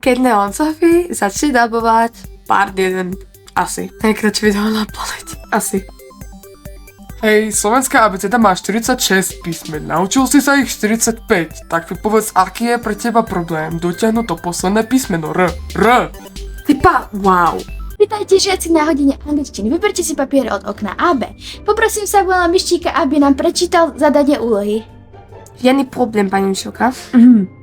keď Neon Sophie začne dabovať part 1. Asi. Najkračšie video na planete. Asi. Hej, slovenská abeceda má 46 písmen, naučil si sa ich 45, tak mi povedz, aký je pre teba problém dotiahnuť to posledné písmeno R. Typa, wow. Vítajte žiaci na hodine angličtiny. Vyberte si papier od okna AB. Poprosím Samuela Miščíka, aby nám prečítal zadanie úlohy. Žiadny problém, pani Mišovka.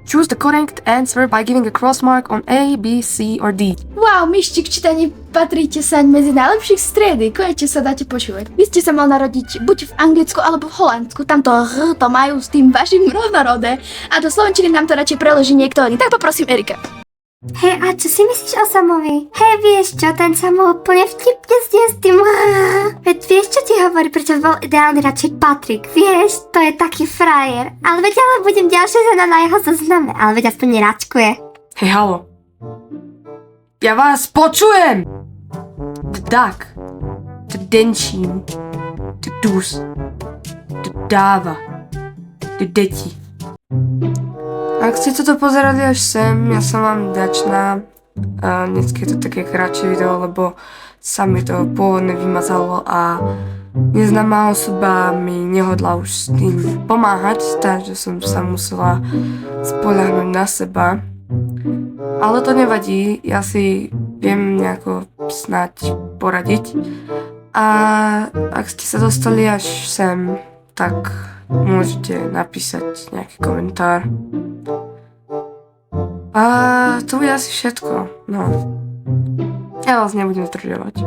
Choose the correct answer by giving a cross mark on A, B, C or D. Wow, Miščík, čítaní patríte sa medzi najlepších striedy. Konečne sa dáte počúvať. Vy ste sa mal narodiť buď v Anglicku alebo v Holandsku. Tamto R to majú s tým vašim rovnorodé. A do slovenčiny nám to radšej preloží niekto iný. Tak poprosím Erika. Hej, a čo si myslíš o Samovi? Hej, vieš čo, ten Samo úplne vtipne znie s tým Veď vieš, čo ti hovorí, prečo bol ideálny radšej Patrik? Vieš, to je taký frajer. Ale veď ale budem ďalšia žena na jeho zozname, ale veď aspoň neračkuje. Hej, halo. Ja vás počujem! The duck. The denčín. The dus. The dáva. The deti. Ak ste toto pozerali až sem, ja som vám vďačná. Dnes je to také kratšie video, lebo sa mi to pôvodne vymazalo a neznáma osoba mi nehodla už s tým pomáhať, takže som sa musela spoľahnúť na seba. Ale to nevadí, ja si viem nejako snáď poradiť. A ak ste sa dostali až sem, tak môžete napísať nejaký komentár. A to bude asi všetko, no. Ja vás nebudem zdržovať.